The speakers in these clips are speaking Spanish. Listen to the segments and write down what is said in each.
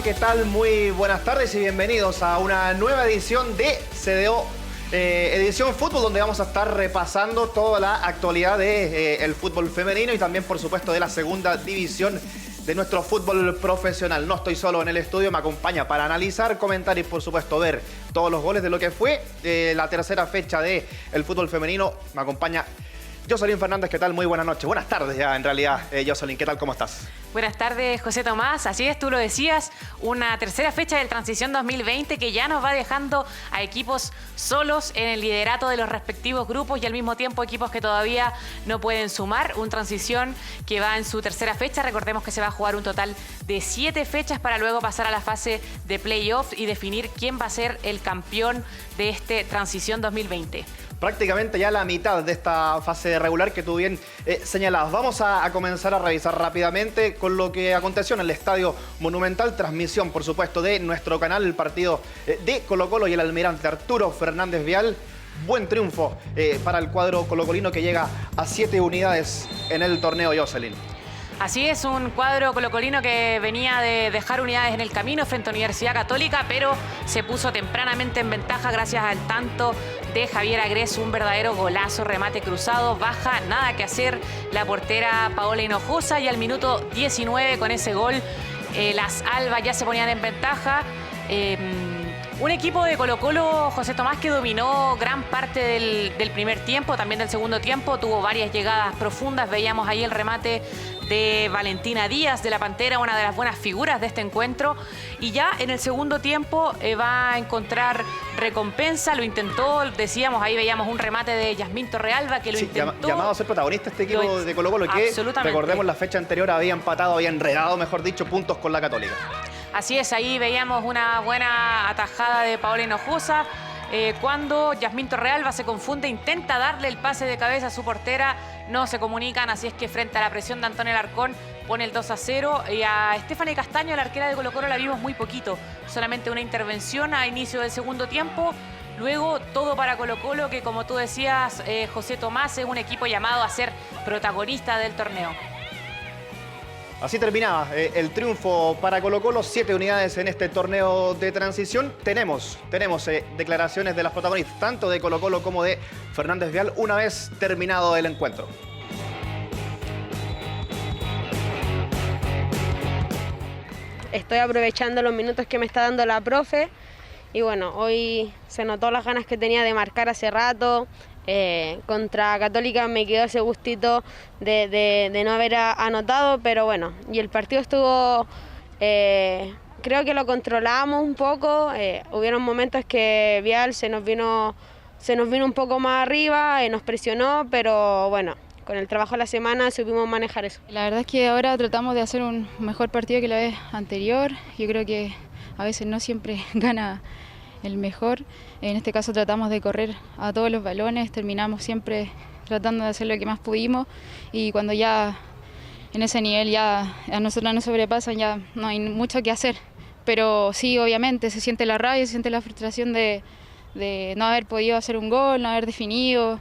Hola, ¿qué tal? Muy buenas tardes y bienvenidos a una nueva edición de CDO Edición Fútbol, donde vamos a estar repasando toda la actualidad del fútbol femenino y también, por supuesto, de la segunda división de nuestro fútbol profesional. No estoy solo en el estudio, me acompaña para analizar, comentar y, por supuesto, ver todos los goles de lo que fue la tercera fecha del fútbol femenino. Me acompaña Jocelyn Fernández. ¿Qué tal? Muy buenas noches. Buenas tardes ya, en realidad. Jocelyn, ¿qué tal? ¿Cómo estás? Buenas tardes, José Tomás. Así es, tú lo decías, una tercera fecha del Transición 2020 que ya nos va dejando a equipos solos en el liderato de los respectivos grupos y al mismo tiempo equipos que todavía no pueden sumar. Un Transición que va en su tercera fecha. Recordemos que se va a jugar un total de 7 fechas para luego pasar a la fase de playoff y definir quién va a ser el campeón de este Transición 2020. Prácticamente ya la mitad de esta fase regular que tú bien señalabas. Vamos a comenzar a revisar rápidamente con lo que aconteció en el Estadio Monumental. Transmisión, por supuesto, de nuestro canal, el partido de Colo-Colo y el almirante Arturo Fernández Vial. Buen triunfo para el cuadro colocolino que llega a 7 unidades en el torneo, Jocelyn. Así es, un cuadro colocolino que venía de dejar unidades en el camino frente a Universidad Católica, pero se puso tempranamente en ventaja gracias al tanto de Javier Agrés, un verdadero golazo, remate cruzado, baja, nada que hacer la portera Paola Hinojosa, y al minuto 19 con ese gol las Albas ya se ponían en ventaja. Un equipo de Colo-Colo, José Tomás, que dominó gran parte del primer tiempo, también del segundo tiempo, tuvo varias llegadas profundas. Veíamos ahí el remate de Valentina Díaz de la Pantera, una de las buenas figuras de este encuentro. Y ya en el segundo tiempo va a encontrar recompensa, lo intentó, decíamos, ahí veíamos un remate de Yasmín Torrealba que lo intentó. Llamado a ser protagonista este equipo de Colo-Colo que, recordemos, la fecha anterior había empatado, había enredado, mejor dicho, puntos con la Católica. Así es, ahí veíamos una buena atajada de Paola Hinojosa cuando Yasmín Torrealba se confunde, intenta darle el pase de cabeza a su portera, no se comunican, así es que frente a la presión de Antonio Alarcón pone el 2-0 y a Stephanie Castaño, la arquera de Colo-Colo, la vimos muy poquito, solamente una intervención a inicio del segundo tiempo. Luego todo para Colo-Colo, que como tú decías, José Tomás, es un equipo llamado a ser protagonista del torneo. Así terminaba el triunfo para Colo-Colo, 7 unidades en este torneo de transición. Tenemos declaraciones de las protagonistas, tanto de Colo-Colo como de Fernández Vial, una vez terminado el encuentro. Estoy aprovechando los minutos que me está dando la profe y bueno, hoy se notó las ganas que tenía de marcar hace rato. Contra Católica me quedó ese gustito de no haber anotado, pero bueno, y el partido estuvo, creo que lo controlamos un poco. Hubieron momentos que Vial se nos vino un poco más arriba, nos presionó, pero bueno, con el trabajo de la semana supimos manejar eso. La verdad es que ahora tratamos de hacer un mejor partido que la vez anterior. Yo creo que a veces no siempre gana el mejor. En este caso tratamos de correr a todos los balones, terminamos siempre tratando de hacer lo que más pudimos y cuando ya en ese nivel ya a nosotros nos sobrepasan, ya no hay mucho que hacer. Pero sí, obviamente, se siente la rabia, se siente la frustración de no haber podido hacer un gol, no haber definido.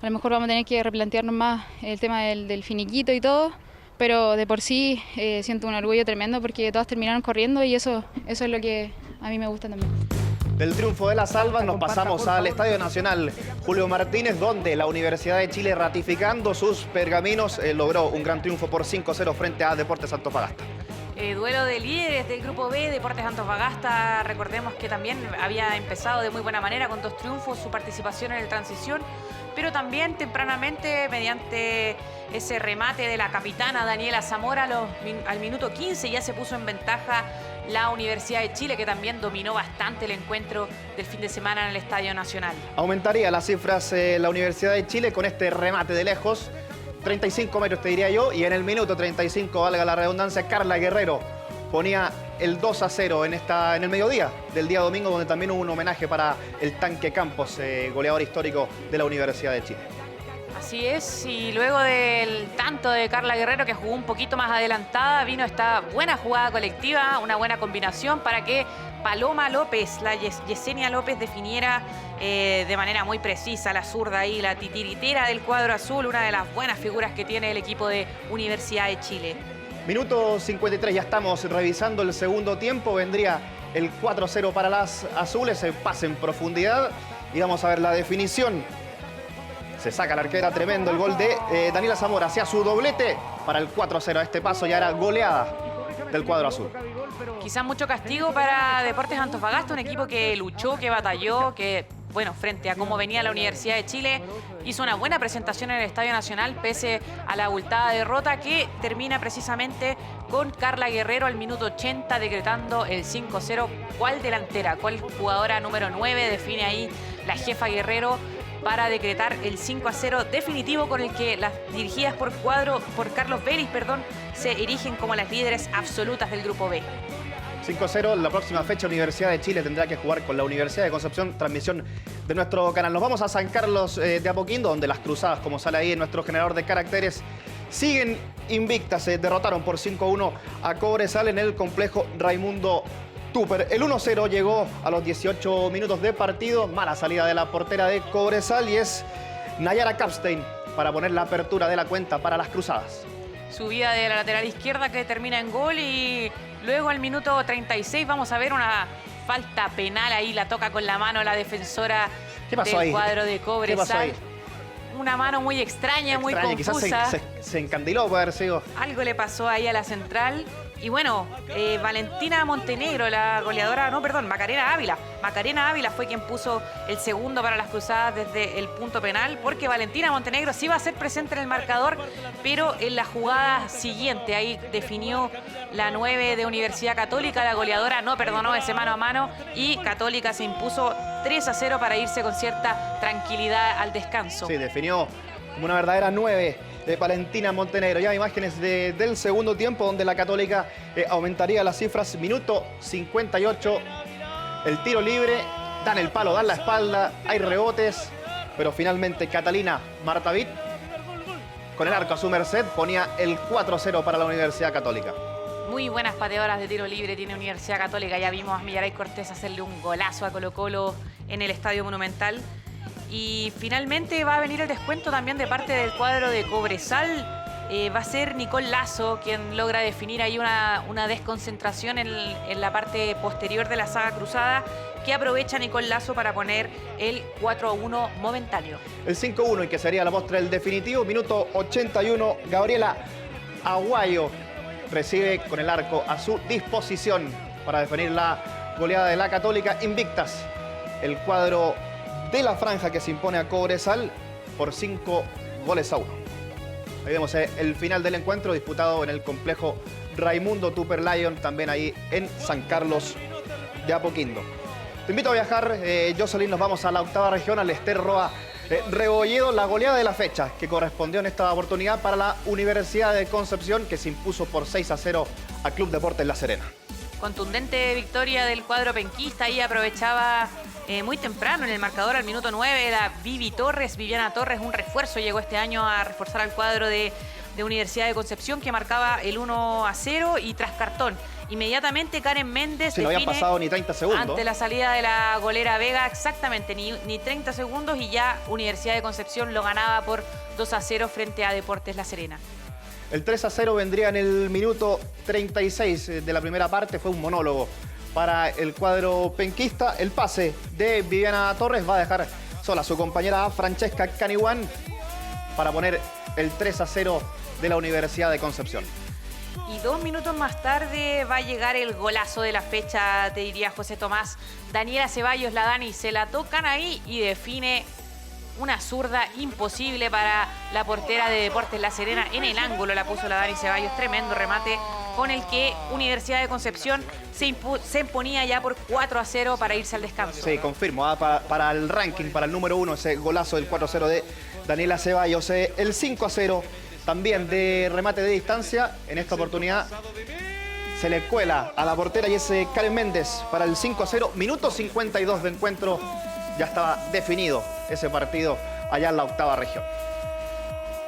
A lo mejor vamos a tener que replantearnos más el tema del finiquito y todo, pero de por sí siento un orgullo tremendo porque todas terminaron corriendo y eso es lo que a mí me gusta también. Del triunfo de las Albas nos pasamos al Estadio Nacional Julio Martínez, donde la Universidad de Chile, ratificando sus pergaminos, logró un gran triunfo por 5-0 frente a Deportes Antofagasta. Duelo de líderes del Grupo B, Deportes Antofagasta, recordemos que también había empezado de muy buena manera con 2 triunfos, su participación en el Transición, pero también tempranamente mediante ese remate de la capitana Daniela Zamora al minuto 15 ya se puso en ventaja la Universidad de Chile, que también dominó bastante el encuentro del fin de semana en el Estadio Nacional. Aumentaría las cifras la Universidad de Chile con este remate de lejos, 35 metros te diría yo, y en el minuto 35, valga la redundancia, Carla Guerrero ponía el 2-0 en el mediodía del día domingo, donde también hubo un homenaje para el Tanque Campos, goleador histórico de la Universidad de Chile. Así es, y luego del tanto de Carla Guerrero, que jugó un poquito más adelantada, vino esta buena jugada colectiva, una buena combinación para que Paloma López, la Yesenia López, definiera de manera muy precisa la zurda ahí, la titiritera del cuadro azul, una de las buenas figuras que tiene el equipo de Universidad de Chile. Minuto 53, ya estamos revisando el segundo tiempo. Vendría el 4-0 para las azules, el pase en profundidad. Y vamos a ver la definición. Se saca la arquera, tremendo el gol de Daniela Zamora. Hacía su doblete para el 4-0. A este paso ya era goleada del cuadro azul. Quizás mucho castigo para Deportes Antofagasta, un equipo que luchó, que batalló, que, bueno, frente a cómo venía la Universidad de Chile, hizo una buena presentación en el Estadio Nacional, pese a la abultada derrota que termina precisamente con Carla Guerrero al minuto 80, decretando el 5-0. ¿Cuál delantera, cuál jugadora número 9 define ahí la jefa Guerrero para decretar el 5-0 definitivo, con el que las dirigidas por Carlos Vélez, se erigen como las líderes absolutas del Grupo B? 5-0, la próxima fecha Universidad de Chile tendrá que jugar con la Universidad de Concepción, transmisión de nuestro canal. Nos vamos a San Carlos de Apoquindo, donde las cruzadas, como sale ahí en nuestro generador de caracteres, siguen invictas. Se derrotaron por 5-1 a Cobresal en el complejo Raimundo Tupper. El 1-0 llegó a los 18 minutos de partido. Mala salida de la portera de Cobresal y es Nayara Kapstein para poner la apertura de la cuenta para las cruzadas. Subida de la lateral izquierda que termina en gol, y luego al minuto 36 vamos a ver una falta penal. Ahí la toca con la mano la defensora del cuadro de Cobresal. ¿Qué pasó ahí? Una mano muy extraña, muy confusa. Quizás se encandiló, puede haber sido. Algo le pasó ahí a la central. Y bueno, Valentina Montenegro, la goleadora, Macarena Ávila. Macarena Ávila fue quien puso el segundo para las cruzadas desde el punto penal, porque Valentina Montenegro sí va a ser presente en el marcador, pero en la jugada siguiente, ahí definió la 9 de Universidad Católica. La goleadora no perdonó ese mano a mano y Católica se impuso 3-0 para irse con cierta tranquilidad al descanso. Sí, definió como una verdadera 9 de Valentina Montenegro. Ya imágenes del segundo tiempo, donde la Católica aumentaría las cifras. Minuto 58, el tiro libre, dan el palo, dan la espalda, hay rebotes, pero finalmente Catalina Martavid, con el arco a su merced, ponía el 4-0 para la Universidad Católica. Muy buenas pateadoras de tiro libre tiene Universidad Católica. Ya vimos a Millaray Cortés hacerle un golazo a Colo-Colo en el Estadio Monumental. Y finalmente va a venir el descuento también de parte del cuadro de Cobresal. Va a ser Nicole Lazo quien logra definir ahí una desconcentración en la parte posterior de la saga cruzada, que aprovecha Nicole Lazo para poner el 4-1 momentáneo. El 5-1, y que sería la postre del definitivo. Minuto 81, Gabriela Aguayo recibe con el arco a su disposición para definir la goleada de la Católica. Invictas el cuadro de la franja, que se impone a Cobresal por 5-1. Ahí vemos el final del encuentro disputado en el complejo Raimundo Tupper Lyon, también ahí en San Carlos de Apoquindo. Te invito a viajar, Jocelyn, nos vamos a la octava región, al Ester Roa Rebolledo. La goleada de la fecha que correspondió en esta oportunidad para la Universidad de Concepción, que se impuso por 6-0 a Club Deportes La Serena. Contundente victoria del cuadro penquista. Ahí aprovechaba muy temprano en el marcador, al minuto 9, la Viviana Torres, un refuerzo, llegó este año a reforzar al cuadro de Universidad de Concepción, que marcaba el 1-0, y tras cartón inmediatamente Karen Méndez no habían pasado ni 30 segundos ante la salida de la golera Vega, exactamente, ni 30 segundos, y ya Universidad de Concepción lo ganaba por 2-0 frente a Deportes La Serena. El 3-0 vendría en el minuto 36 de la primera parte. Fue un monólogo para el cuadro penquista. El pase de Viviana Torres va a dejar sola a su compañera Francesca Caniguán para poner el 3-0 de la Universidad de Concepción. Y 2 minutos más tarde va a llegar el golazo de la fecha, te diría José Tomás. Daniela Ceballos, la Dani, se la tocan ahí y define una zurda imposible para la portera de Deportes La Serena. En el ángulo la puso la Dani Ceballos. Tremendo remate con el que Universidad de Concepción se imponía ya por 4-0 para irse al descanso. Sí, confirmo. Para el ranking, para el número 1, ese golazo del 4-0 de Daniela Ceballos. El 5-0 también de remate de distancia. En esta oportunidad se le cuela a la portera y ese Karen Méndez para el 5-0. Minuto 52 de encuentro. Ya estaba definido ese partido allá en la octava región.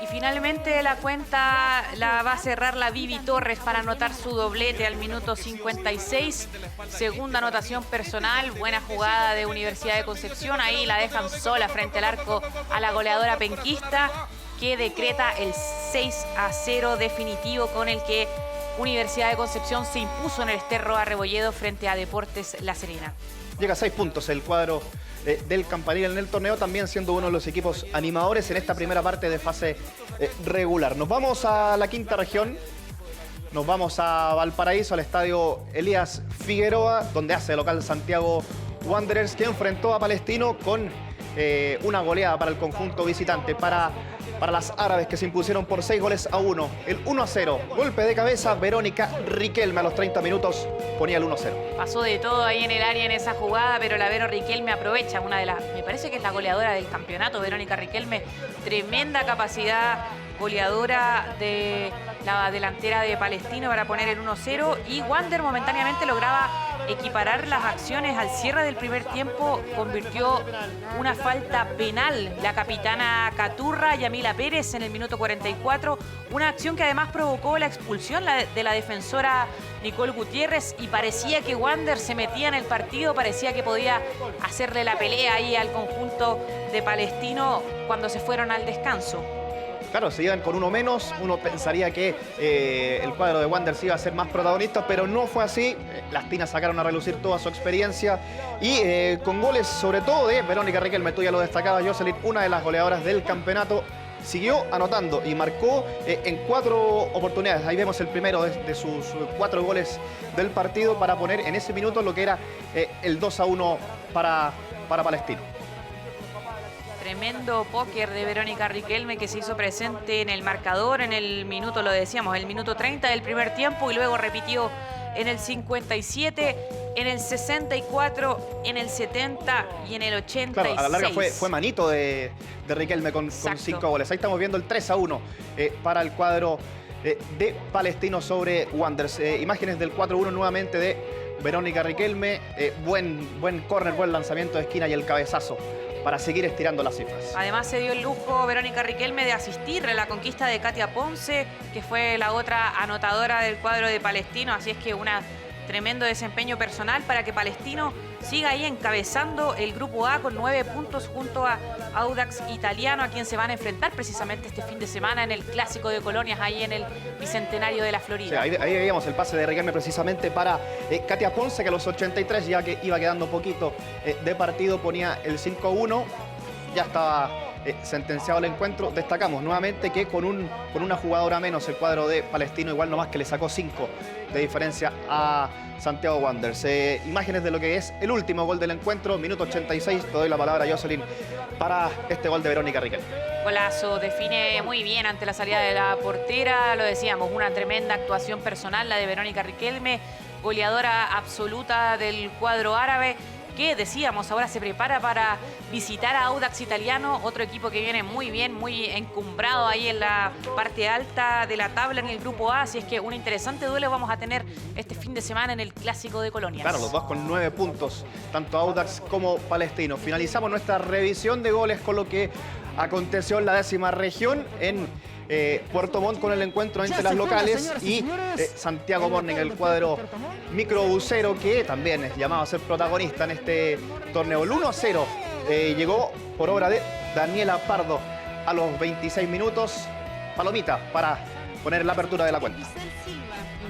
Y finalmente la cuenta la va a cerrar la Vivi Torres para anotar su doblete al minuto 56. Segunda anotación personal, buena jugada de Universidad de Concepción. Ahí la dejan sola frente al arco a la goleadora penquista, que decreta el 6-0 definitivo, con el que Universidad de Concepción se impuso en el Sterro Arrebolledo frente a Deportes La Serena. Llega a 6 puntos el cuadro del Campanil en el torneo, también siendo uno de los equipos animadores en esta primera parte de fase regular. Nos vamos a la quinta región, nos vamos a Valparaíso, al estadio Elías Figueroa, donde hace local Santiago Wanderers, que enfrentó a Palestino con una goleada para el conjunto visitante, para las árabes, que se impusieron por 6-1. El 1-0, golpe de cabeza, Verónica Riquelme a los 30 minutos ponía el 1-0. Pasó de todo ahí en el área en esa jugada, pero la Vero Riquelme aprovecha una de las, me parece que es la goleadora del campeonato, Verónica Riquelme, tremenda capacidad goleadora de la delantera de Palestino para poner el 1-0, y Wander momentáneamente lograba equiparar las acciones al cierre del primer tiempo. Convirtió una falta penal la capitana Caturra, Yamila Pérez, en el minuto 44, una acción que además provocó la expulsión de la defensora Nicole Gutiérrez, y parecía que Wander se metía en el partido, parecía que podía hacerle la pelea ahí al conjunto de Palestino cuando se fueron al descanso. Claro, se iban con uno menos, uno pensaría que el cuadro de Wanderers iba a ser más protagonista, pero no fue así. Las Tinas sacaron a relucir toda su experiencia y con goles sobre todo de Verónica Riquelme, tú ya lo destacabas, Jocelyn, una de las goleadoras del campeonato, siguió anotando y marcó en 4 oportunidades. Ahí vemos el primero de sus 4 goles del partido para poner en ese minuto lo que era el 2-1 para Palestino. Tremendo póker de Verónica Riquelme, que se hizo presente en el marcador en el minuto, lo decíamos, el minuto 30 del primer tiempo, y luego repitió en el 57, en el 64, en el 70 y en el 86. Claro, a la larga fue manito de Riquelme con 5 goles. Ahí estamos viendo el 3-1 para el cuadro de Palestino sobre Wanderers. Imágenes del 4-1 nuevamente de Verónica Riquelme. Buen córner, buen lanzamiento de esquina y el cabezazo para seguir estirando las cifras. Además se dio el lujo Verónica Riquelme de asistir a la conquista de Katia Ponce, que fue la otra anotadora del cuadro de Palestino, así es que un tremendo desempeño personal para que Palestino siga ahí encabezando el grupo A con 9 puntos junto a Audax Italiano, a quien se van a enfrentar precisamente este fin de semana en el Clásico de Colonias, ahí en el Bicentenario de la Florida. Sí, ahí veíamos el pase de Riquelme precisamente para Katia Ponce, que a los 83, ya que iba quedando poquito de partido, ponía el 5-1. Ya estaba sentenciado el encuentro. Destacamos nuevamente que con una jugadora menos el cuadro de Palestino, igual nomás que le sacó 5 de diferencia a Santiago Wanderers. Imágenes de lo que es el último gol del encuentro, minuto 86. Te doy la palabra a Jocelyn para este gol de Verónica Riquelme. Golazo, define muy bien ante la salida de la portera, lo decíamos, una tremenda actuación personal la de Verónica Riquelme, goleadora absoluta del cuadro árabe, que decíamos ahora se prepara para visitar a Audax Italiano, otro equipo que viene muy bien, muy encumbrado ahí en la parte alta de la tabla en el grupo A, así es que un interesante duelo vamos a tener este fin de semana en el Clásico de Colonias. Claro, los dos con 9 puntos, tanto Audax como Palestino. Finalizamos nuestra revisión de goles con lo que aconteció en la 10ª región en Puerto Montt, con el encuentro entre las locales y Santiago Morning, el cuadro microbusero, que también es llamado a ser protagonista en este torneo. El 1-0 llegó por obra de Daniela Pardo a los 26 minutos. Palomita para poner la apertura de la cuenta.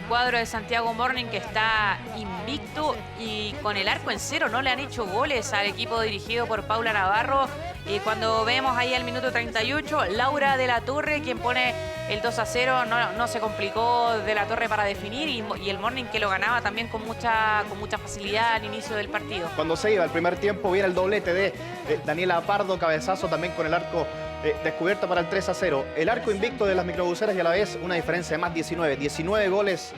Un cuadro de Santiago Morning que está invicto y con el arco en cero, no le han hecho goles al equipo dirigido por Paula Navarro. Y cuando vemos ahí al minuto 38, Laura de la Torre, quien pone el 2-0, no se complicó de la Torre para definir, y el Morning que lo ganaba también con mucha facilidad al inicio del partido. Cuando se iba el primer tiempo, viene el doblete de Daniela Pardo, cabezazo también con el arco descubierto para el 3-0. El arco invicto de las microbuseras y a la vez una diferencia de más 19 goles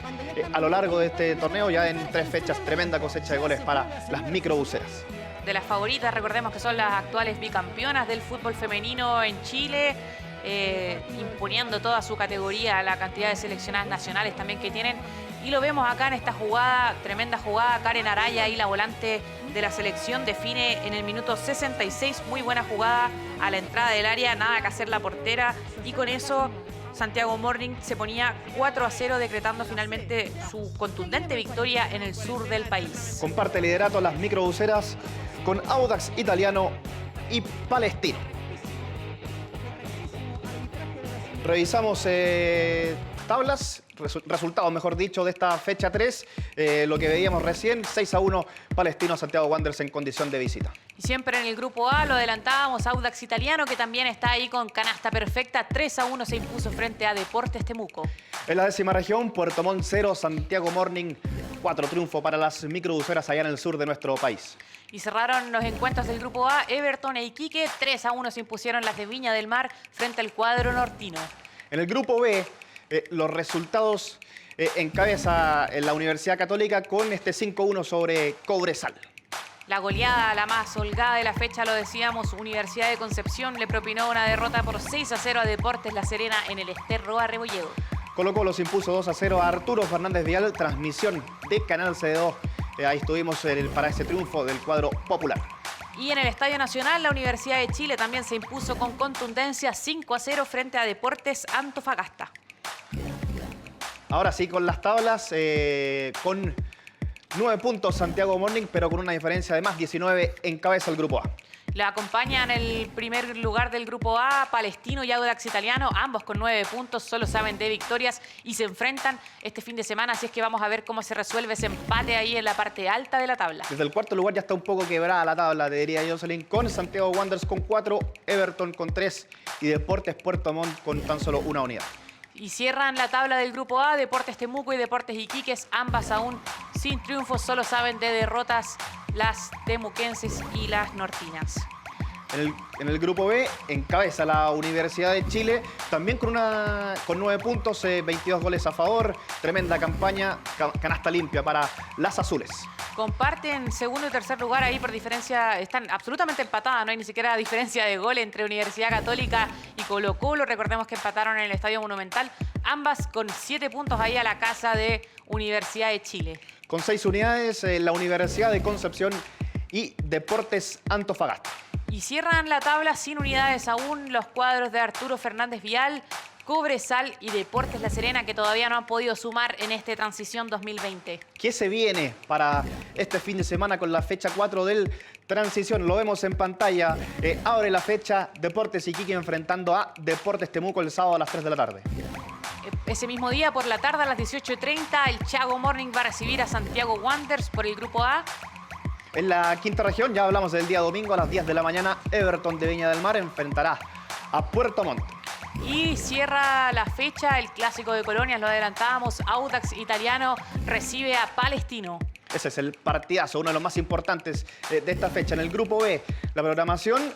a lo largo de este torneo, ya en 3 fechas. Tremenda cosecha de goles para las microbuseras. De las favoritas, recordemos que son las actuales bicampeonas del fútbol femenino en Chile, imponiendo toda su categoría, la cantidad de seleccionadas nacionales también que tienen. Y lo vemos acá en esta jugada, tremenda jugada. Karen Araya, ahí la volante de la selección, define en el minuto 66. Muy buena jugada a la entrada del área, nada que hacer la portera. Y con eso Santiago Morning se ponía 4-0, decretando finalmente su contundente victoria en el sur del país. Comparte liderato las microbuseras con Audax Italiano y Palestino. Revisamos tablas, resultados mejor dicho de esta fecha 3, lo que veíamos recién, 6-1 Palestino Santiago Wanderers en condición de visita. Y siempre en el grupo A lo adelantábamos, Audax Italiano, que también está ahí con canasta perfecta, 3-1 se impuso frente a Deportes Temuco. En la 10ª región, Puerto Montt 0, Santiago Morning 4, triunfo para las microbuseras allá en el sur de nuestro país. Y cerraron los encuentros del grupo A, Everton e Iquique, 3-1 se impusieron las de Viña del Mar frente al cuadro nortino. En el grupo B, los resultados encabeza en la Universidad Católica con este 5-1 sobre Cobresal. La goleada, la más holgada de la fecha, lo decíamos, Universidad de Concepción le propinó una derrota por 6-0 a Deportes La Serena en el Ester Roa Rebolledo. Colo-Colo se impuso 2-0 a Arturo Fernández Vial, transmisión de Canal CD2. Ahí estuvimos para ese triunfo del cuadro popular. Y en el Estadio Nacional, la Universidad de Chile también se impuso con contundencia 5-0 frente a Deportes Antofagasta. Ahora sí, con las tablas, con 9 puntos Santiago Morning, pero con una diferencia de más, 19 encabeza el grupo A. La acompañan en el primer lugar del grupo A, Palestino y Audax Italiano, ambos con 9 puntos, solo saben de victorias y se enfrentan este fin de semana, así es que vamos a ver cómo se resuelve ese empate ahí en la parte alta de la tabla. Desde el cuarto lugar ya está un poco quebrada la tabla, te diría Jocelyn, con Santiago Wanderers con 4, Everton con 3 y Deportes Puerto Montt con tan solo una unidad. Y cierran la tabla del grupo A, Deportes Temuco y Deportes Iquiques, ambas aún sin triunfos, solo saben de derrotas las temuquenses y las nortinas. En el grupo B encabeza la Universidad de Chile, también con 9 puntos, 22 goles a favor, tremenda campaña, canasta limpia para las azules. Comparten segundo y tercer lugar ahí por diferencia, están absolutamente empatadas, no hay ni siquiera diferencia de gol entre Universidad Católica y Colo-Colo. Recordemos que empataron en el Estadio Monumental, ambas con 7 puntos ahí a la casa de Universidad de Chile. Con 6 unidades, la Universidad de Concepción y Deportes Antofagasta. Y cierran la tabla sin unidades aún los cuadros de Arturo Fernández Vial, Cobresal y Deportes La Serena, que todavía no han podido sumar en esta transición 2020. ¿Qué se viene para este fin de semana con la fecha 4 del transición? Lo vemos en pantalla. Abre la fecha Deportes Iquique enfrentando a Deportes Temuco el sábado a las 3 de la tarde. Ese mismo día, por la tarde, a las 18:30, el Chago Morning va a recibir a Santiago Wanderers por el grupo A. En la quinta región, ya hablamos del día domingo a las 10 de la mañana, Everton de Viña del Mar enfrentará a Puerto Montt. Y cierra la fecha el Clásico de Colonias, lo adelantábamos, Audax Italiano recibe a Palestino. Ese es el partidazo, uno de los más importantes de esta fecha. En el grupo B, la programación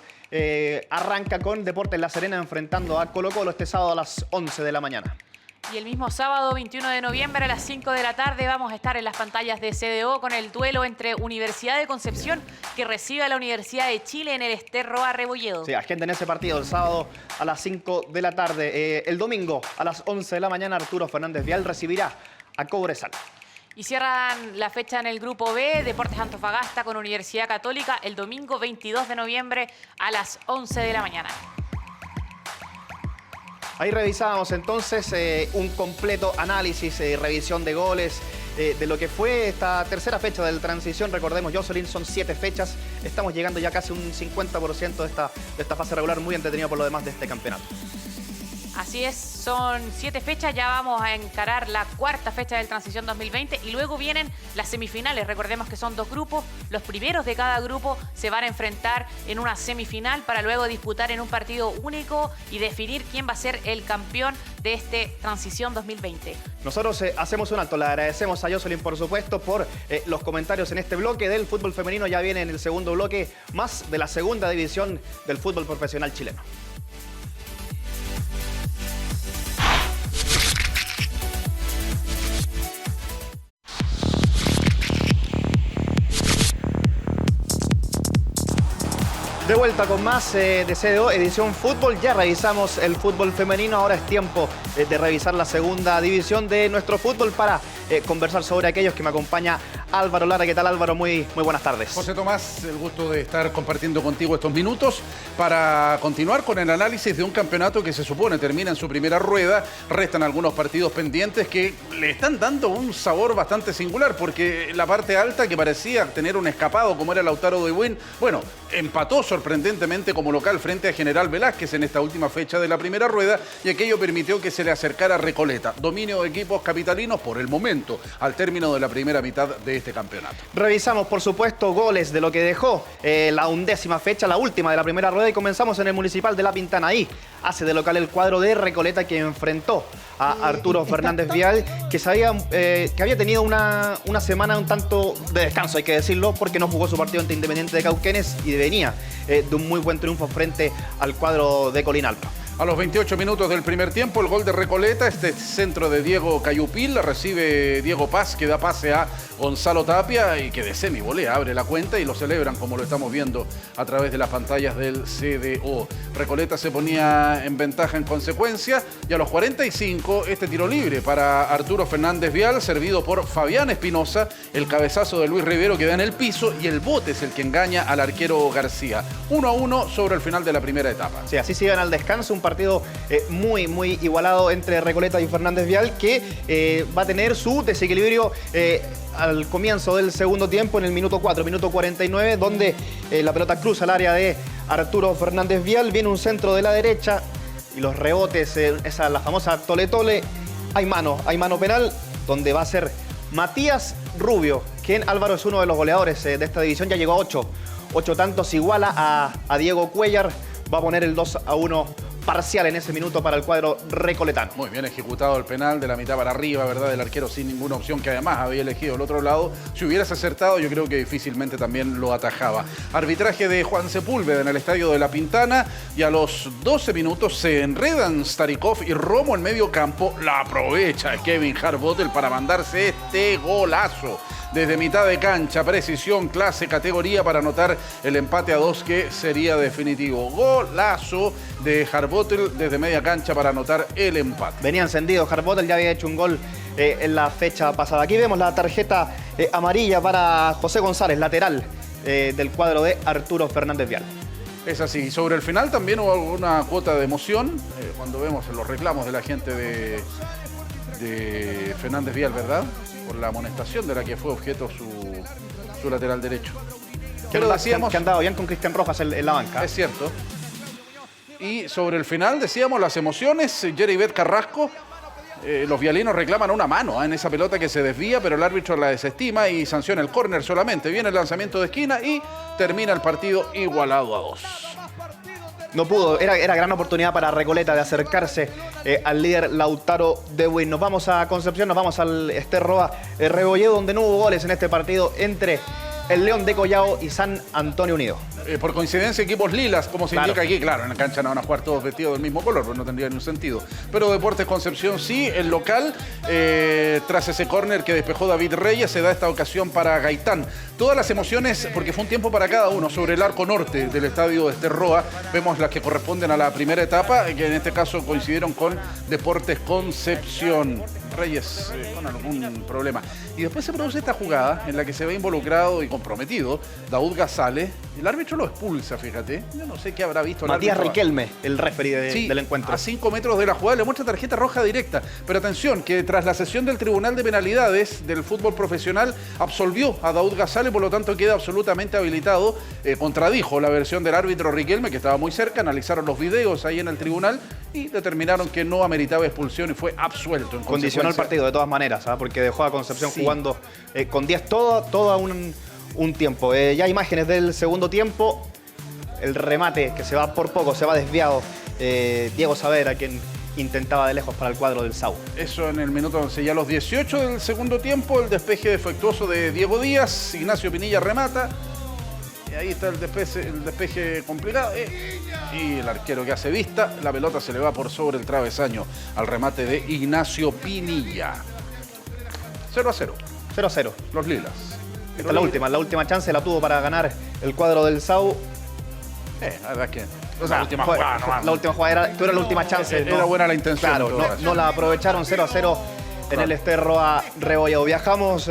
arranca con Deportes La Serena enfrentando a Colo-Colo este sábado a las 11 de la mañana. Y el mismo sábado, 21 de noviembre, a las 5 de la tarde, vamos a estar en las pantallas de CDO con el duelo entre Universidad de Concepción, que recibe a la Universidad de Chile en el Ester Roa Rebolledo. Sí, agenden ese partido el sábado a las 5 de la tarde. El domingo a las 11 de la mañana, Arturo Fernández Vial recibirá a Cobresal. Y cierran la fecha en el grupo B, Deportes Antofagasta con Universidad Católica, el domingo 22 de noviembre a las 11 de la mañana. Ahí revisábamos entonces un completo análisis, revisión de goles, de lo que fue esta tercera fecha del transición. Recordemos, Jocelyn, son 7 fechas. Estamos llegando ya casi un 50% de esta fase regular, muy entretenido por lo demás de este campeonato. Así es, son 7 fechas, ya vamos a encarar la cuarta fecha del Transición 2020 y luego vienen las semifinales. Recordemos que son 2 grupos, los primeros de cada grupo se van a enfrentar en una semifinal para luego disputar en un partido único y definir quién va a ser el campeón de este Transición 2020. Nosotros hacemos un alto, le agradecemos a Jocelyn por supuesto por los comentarios en este bloque del fútbol femenino. Ya viene en el segundo bloque más de la segunda división del fútbol profesional chileno. De vuelta con más de CDO, edición fútbol. Ya revisamos el fútbol femenino, ahora es tiempo de revisar la segunda división de nuestro fútbol para conversar sobre aquellos que me acompaña Álvaro Lara. ¿Qué tal, Álvaro? Muy buenas tardes. José Tomás, el gusto de estar compartiendo contigo estos minutos para continuar con el análisis de un campeonato que se supone termina en su primera rueda. Restan algunos partidos pendientes que le están dando un sabor bastante singular, porque la parte alta, que parecía tener un escapado como era Lautaro de Buin, bueno, empató sorprendentemente como local frente a General Velázquez en esta última fecha de la primera rueda, y aquello permitió que se le acercara a Recoleta. Dominio de equipos capitalinos por el momento, al término de la primera mitad de este campeonato. Revisamos, por supuesto, goles de lo que dejó la 11ª fecha, la última de la primera rueda, y comenzamos en el Municipal de La Pintana. Ahí hace de local el cuadro de Recoleta, que enfrentó a Arturo Fernández Vial, que había tenido una semana un tanto de descanso, hay que decirlo, porque no jugó su partido ante Independiente de Cauquenes y venía de un muy buen triunfo frente al cuadro de Colinalpa. A los 28 minutos del primer tiempo, el gol de Recoleta, este centro de Diego Cayupil, la recibe Diego Paz, que da pase a Gonzalo Tapia y que de semivolea abre la cuenta y lo celebran, como lo estamos viendo a través de las pantallas del CDO. Recoleta se ponía en ventaja en consecuencia, y a los 45 este tiro libre para Arturo Fernández Vial, servido por Fabián Espinosa, el cabezazo de Luis Rivero que da en el piso, y el bote es el que engaña al arquero García. 1-1 sobre el final de la primera etapa. Sí, así se iban al descanso, un partido muy igualado entre Recoleta y Fernández Vial, que va a tener su desequilibrio al comienzo del segundo tiempo, en el minuto 4, minuto 49, donde la pelota cruza el área de Arturo Fernández Vial, viene un centro de la derecha y los rebotes, la famosa tole-tole, hay mano penal, donde va a ser Matías Rubio, quien, Álvaro, es uno de los goleadores de esta división, ya llegó a 8 tantos, iguala a Diego Cuellar, va a poner el 2-1 parcial en ese minuto para el cuadro recoletano. Muy bien ejecutado el penal de la mitad para arriba, ¿verdad? El arquero sin ninguna opción, que además había elegido el otro lado. Si hubieras acertado, yo creo que difícilmente también lo atajaba. Arbitraje de Juan Sepúlveda en el estadio de La Pintana, y a los 12 minutos se enredan Starikov y Romo en medio campo. La aprovecha Kevin Harbottle para mandarse este golazo. Desde mitad de cancha, precisión, clase, categoría para anotar el empate a 2, que sería definitivo. Golazo de Harbottle desde media cancha para anotar el empate. Venía encendido Harbottle, ya había hecho un gol en la fecha pasada. Aquí vemos la tarjeta amarilla para José González, lateral del cuadro de Arturo Fernández Vial. Es así. Sobre el final también hubo una cuota de emoción cuando vemos los reclamos de la gente de Fernández Vial, ¿verdad? Por la amonestación de la que fue objeto su lateral derecho. Pero decíamos que han dado bien con Cristian Rojas en la banca. Es cierto. Y sobre el final decíamos las emociones. Jeribet Carrasco, los vialinos reclaman una mano en esa pelota que se desvía, pero el árbitro la desestima y sanciona el córner solamente. Viene el lanzamiento de esquina y termina el partido igualado a 2. No pudo, era gran oportunidad para Recoleta de acercarse al líder Lautaro de Buin. Nos vamos a Concepción, nos vamos al Esterroa Rebolledo, donde no hubo goles en este partido entre el León de Collao y San Antonio Unido. Por coincidencia, equipos lilas, como se indica aquí. Claro, en la cancha no van a jugar todos vestidos del mismo color, pues no tendría ningún sentido. Pero Deportes Concepción sí, el local, tras ese córner que despejó David Reyes, se da esta ocasión para Gaitán. Todas las emociones, porque fue un tiempo para cada uno, sobre el arco norte del estadio de Esterroa. Vemos las que corresponden a la primera etapa, que en este caso coincidieron con Deportes Concepción. Reyes con algún problema. Y después se produce esta jugada en la que se ve involucrado y comprometido Daud Gazale. El árbitro lo expulsa, fíjate. Yo no sé qué habrá visto el Matías árbitro. Riquelme, el referee del encuentro. A 5 metros de la jugada le muestra tarjeta roja directa. Pero atención, que tras la sesión del Tribunal de Penalidades del fútbol profesional absolvió a Daud Gazale, por lo tanto queda absolutamente habilitado. Contradijo la versión del árbitro Riquelme, que estaba muy cerca. Analizaron los videos ahí en el tribunal y determinaron que no ameritaba expulsión y fue absuelto. Condicionó el partido de todas maneras, porque dejó a Concepción jugando con 10 todo un tiempo. Ya imágenes del segundo tiempo, el remate que se va por poco, se va desviado. Diego Saavedra, quien intentaba de lejos para el cuadro del SAU. Eso en el minuto 11. Ya a los 18 del segundo tiempo, el despeje defectuoso de Diego Díaz. Ignacio Pinilla remata. Y ahí está el despeje complicado. Y el arquero que hace vista, la pelota se le va por sobre el travesaño al remate de Ignacio Pinilla. 0-0. 0-0. Los lilas. Esta es la última chance la tuvo para ganar el cuadro del SAU. La verdad que la última jugada era la última chance. Era buena la intención. Claro, no la aprovecharon. 0-0 en el Esterro a Rebolledo. Viajamos,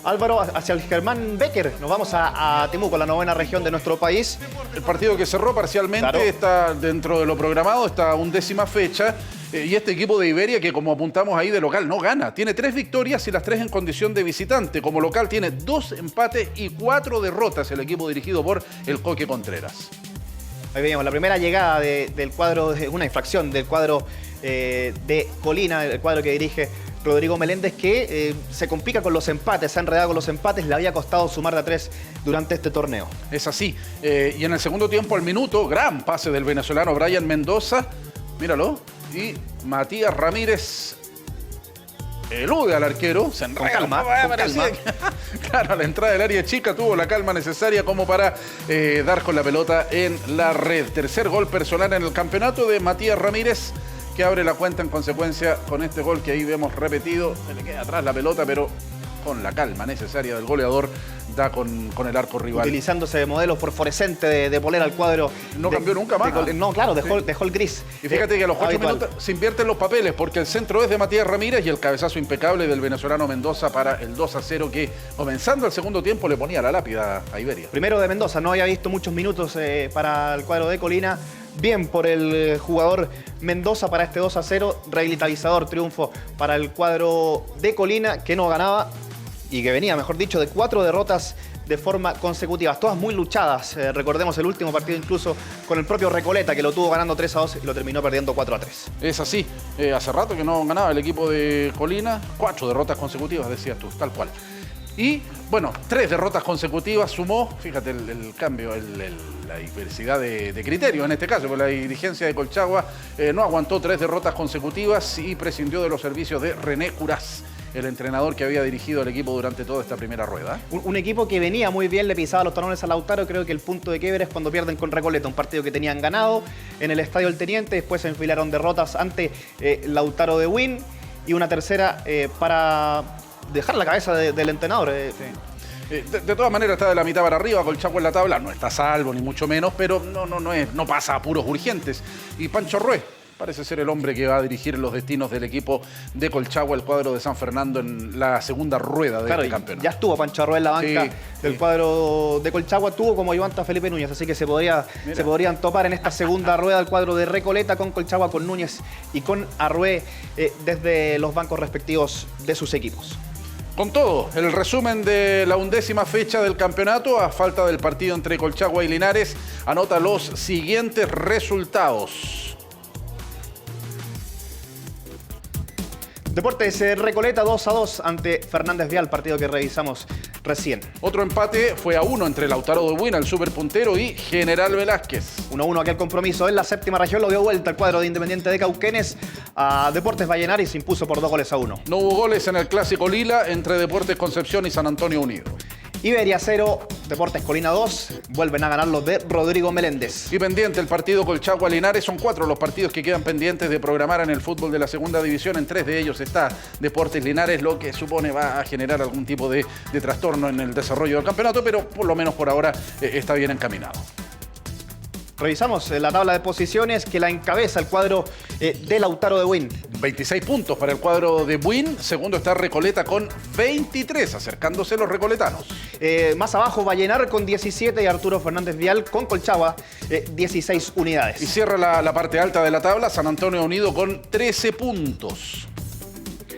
Álvaro, hacia el Germán Becker. Nos vamos a Temuco, la 9ª región de nuestro país. El partido que cerró parcialmente, claro, está dentro de lo programado, está 11ª fecha. Y este equipo de Iberia, que como apuntamos ahí de local, no gana. Tiene 3 victorias y las 3 en condición de visitante. Como local tiene 2 empates y 4 derrotas el equipo dirigido por el Coque Contreras. Ahí veíamos la primera llegada del cuadro, una infracción del cuadro de Colina, el cuadro que dirige Rodrigo Meléndez, que se complica con los empates, se ha enredado con los empates, le había costado sumar de a 3 durante este torneo. Es así. Y en el segundo tiempo, al minuto, gran pase del venezolano Brian Mendoza. Míralo. Y Matías Ramírez elude al arquero, se enreda. Con calma. Claro, a la entrada del área chica tuvo la calma necesaria como para dar con la pelota en la red. Tercer gol personal en el campeonato de Matías Ramírez, que abre la cuenta en consecuencia con este gol que ahí vemos repetido. Se le queda atrás la pelota, pero con la calma necesaria del goleador da con el arco rival. Utilizándose de modelo fosforescente de polera al cuadro. No cambió nunca más. No, claro, dejó el gris. Y fíjate que a los 8 minutos se invierten los papeles, porque el centro es de Matías Ramírez y el cabezazo impecable del venezolano Mendoza para el 2-0, que comenzando el segundo tiempo le ponía la lápida a Iberia. Primero de Mendoza, no había visto muchos minutos para el cuadro de Colina. Bien por el jugador Mendoza para este 2-0, revitalizador triunfo para el cuadro de Colina, que no ganaba y que venía, mejor dicho, de 4 derrotas de forma consecutiva, todas muy luchadas. Recordemos el último partido incluso con el propio Recoleta, que lo tuvo ganando 3-2 y lo terminó perdiendo 4-3. Es así, hace rato que no ganaba el equipo de Colina, 4 derrotas consecutivas, decías tú, tal cual. Y, bueno, 3 derrotas consecutivas sumó, fíjate el cambio, la diversidad de criterios en este caso, porque la dirigencia de Colchagua no aguantó 3 derrotas consecutivas y prescindió de los servicios de René Curaz, el entrenador que había dirigido el equipo durante toda esta primera rueda. Un equipo que venía muy bien, le pisaba los talones a Lautaro. Creo que el punto de quiebre es cuando pierden con Recoleta, un partido que tenían ganado en el Estadio El Teniente. Después se enfilaron derrotas ante Lautaro de Win y una tercera para dejar la cabeza del entrenador. Sí. De todas maneras está de la mitad para arriba, Colchagua en la tabla, no está a salvo ni mucho menos, pero no pasa a apuros urgentes. Y Pancho Rué parece ser el hombre que va a dirigir los destinos del equipo de Colchagua, el cuadro de San Fernando, en la segunda rueda de este campeonato. Ya estuvo Pancho Rué en la banca del cuadro de Colchagua, tuvo como ayudante a Felipe Núñez, así que se podrían topar en esta segunda rueda del cuadro de Recoleta con Colchagua, con Núñez y con Arrué desde los bancos respectivos de sus equipos. Con todo, el resumen de la 11ª fecha del campeonato, a falta del partido entre Colchagua y Linares, anota los siguientes resultados. Deportes Recoleta 2-2 ante Fernández Vial, partido que revisamos recién. Otro empate fue a 1 entre Lautaro de Buena, el superpuntero, y General Velázquez. 1-1 aquel compromiso en la 7ª región, lo dio vuelta el cuadro de Independiente de Cauquenes a Deportes Vallenar y se impuso por 2-1. No hubo goles en el Clásico Lila entre Deportes Concepción y San Antonio Unido. Iberia 0, Deportes Colina 2, vuelven a ganar los de Rodrigo Meléndez. Y pendiente el partido Colchagua-Linares, son 4 los partidos que quedan pendientes de programar en el fútbol de la segunda división. En 3 de ellos está Deportes Linares, lo que supone va a generar algún tipo de trastorno en el desarrollo del campeonato, pero por lo menos por ahora está bien encaminado. Revisamos la tabla de posiciones que la encabeza el cuadro de Lautaro de Buin. 26 puntos para el cuadro de Buin. Segundo está Recoleta con 23, acercándose los recoletanos. Más abajo Vallenar con 17 y Arturo Fernández Vial con Colchagua 16 unidades. Y cierra la parte alta de la tabla San Antonio Unido con 13 puntos.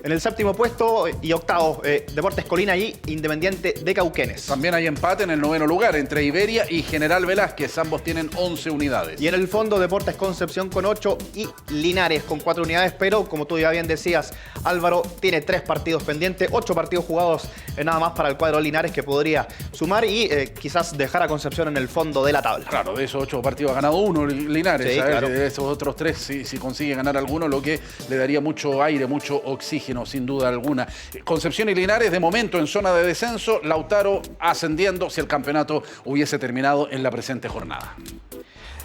En el 7º puesto y octavo, Deportes Colina y Independiente de Cauquenes. También hay empate en el 9º lugar entre Iberia y General Velázquez. Ambos tienen 11 unidades. Y en el fondo, Deportes Concepción con 8 y Linares con 4 unidades. Pero, como tú ya bien decías, Álvaro tiene 3 partidos pendientes, 8 partidos jugados nada más para el cuadro de Linares, que podría sumar y quizás dejar a Concepción en el fondo de la tabla. Claro, de esos 8 partidos ha ganado 1 Linares. Sí, claro. De esos otros 3, si consigue ganar alguno, lo que le daría mucho aire, mucho oxígeno, sin duda alguna. Concepción y Linares de momento en zona de descenso, Lautaro ascendiendo si el campeonato hubiese terminado en la presente jornada.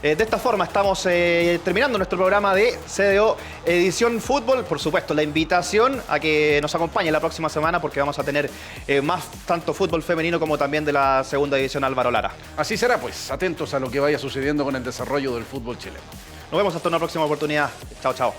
De esta forma estamos terminando nuestro programa de CDO Edición Fútbol. Por supuesto, la invitación a que nos acompañe la próxima semana porque vamos a tener más tanto fútbol femenino como también de la segunda división Álvaro Lara. Así será, pues, atentos a lo que vaya sucediendo con el desarrollo del fútbol chileno. Nos vemos hasta una próxima oportunidad. Chao, chao.